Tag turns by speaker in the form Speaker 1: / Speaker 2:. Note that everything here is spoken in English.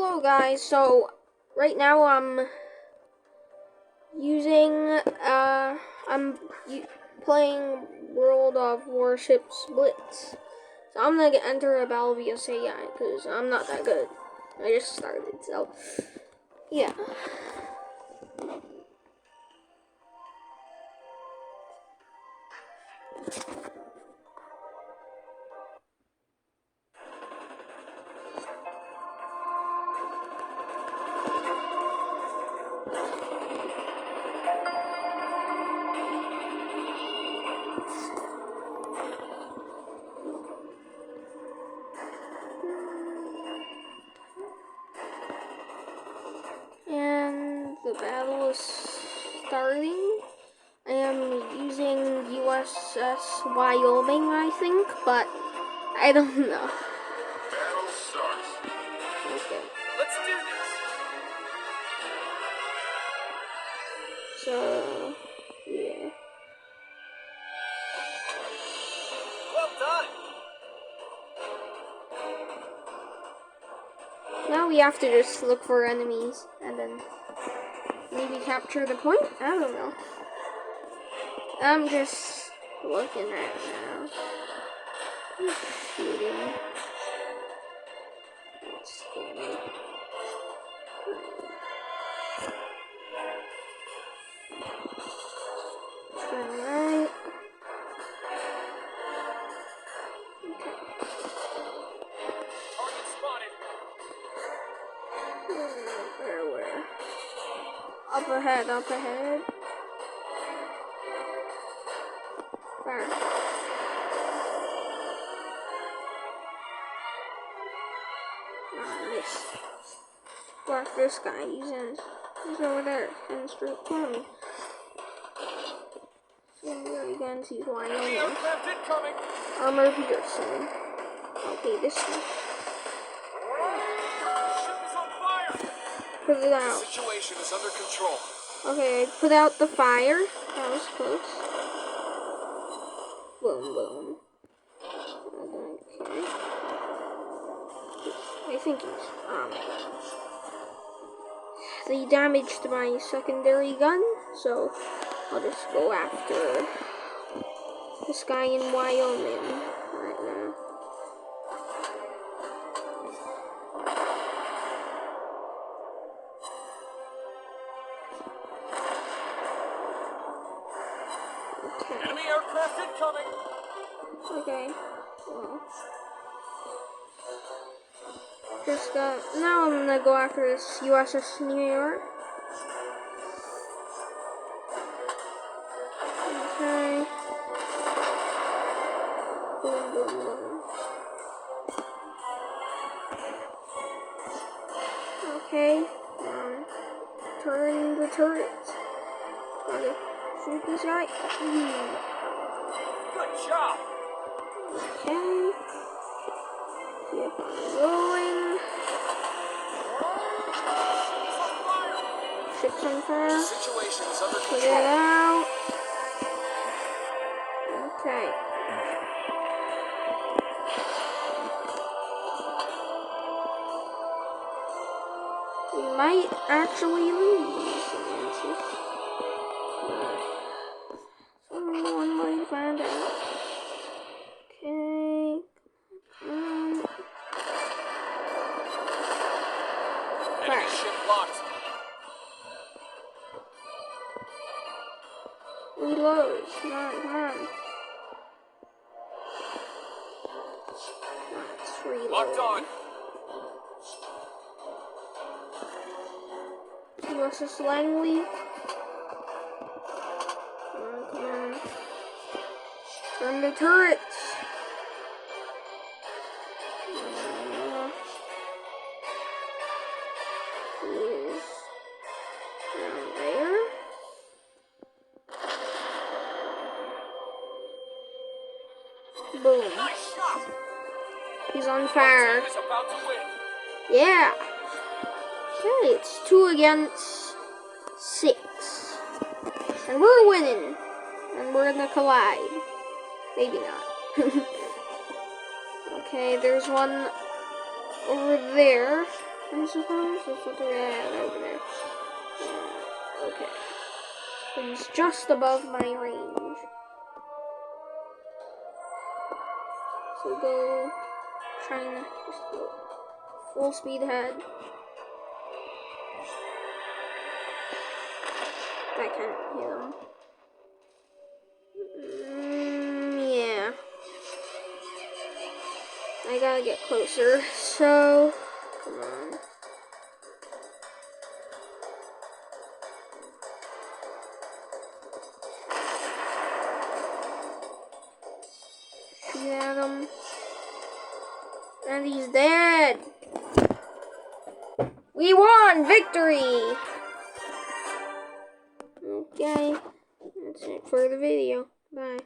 Speaker 1: Hello guys, so right now I'm using, playing World of Warships Blitz. So I'm gonna enter a battle via AI, because I'm not that good. I just started, so, yeah. And the battle is starting. I am using USS Wyoming, I think, but I don't know.
Speaker 2: Battle starts.
Speaker 1: Okay.
Speaker 2: Let's do this.
Speaker 1: So, yeah.
Speaker 2: Well done.
Speaker 1: Now we have to just look for enemies and then maybe capture the point? I don't know. I'm just looking right now. Just shooting. That's cool. Turn right. Okay.
Speaker 2: Target spotted.
Speaker 1: Where? Up ahead. Fire. Nice. Block this guy. He's over there. And straight to me. Secondary guns. He's
Speaker 2: Enemy
Speaker 1: Wyoming.
Speaker 2: aircraft incoming.
Speaker 1: Armor piercing. Okay, this one.
Speaker 2: Ship is on fire.
Speaker 1: Put it
Speaker 2: The
Speaker 1: out.
Speaker 2: situation is under control.
Speaker 1: Okay, I put out the fire. That was close. Boom. Okay. I think they damaged my secondary gun, so I'll just go after this guy in Wyoming right now. Okay.
Speaker 2: Enemy aircraft incoming.
Speaker 1: Okay. Well. Now I'm gonna go after this USS New York. Okay. Boom. Okay. Turn the turret. Gotta shoot this guy.
Speaker 2: Good job.
Speaker 1: Okay. Keep on going. Ship's on
Speaker 2: The
Speaker 1: fire.
Speaker 2: situation is under
Speaker 1: Put it
Speaker 2: control.
Speaker 1: out. Okay. We might actually lose. Someone might find out. Okay.
Speaker 2: Enemy ship locked.
Speaker 1: Reload. Come on. Let's reload.
Speaker 2: Locked on.
Speaker 1: USS Langley. Come on. Turn the turrets. He's down there. Boom.
Speaker 2: Nice shot.
Speaker 1: He's on
Speaker 2: Our
Speaker 1: fire.
Speaker 2: team is about to win.
Speaker 1: Yeah. Okay, it's 2 against 6. And we're winning. And we're gonna collide. Maybe not. Okay, there's one over there. I'm supposed to put the red over there. Yeah, okay. So he's just above my range. So go, trying to just go full speed ahead. That can't hit him. Yeah. I gotta get closer, so come on. Shoot at him. And he's dead. We won! Victory! Okay. That's it for the video. Bye.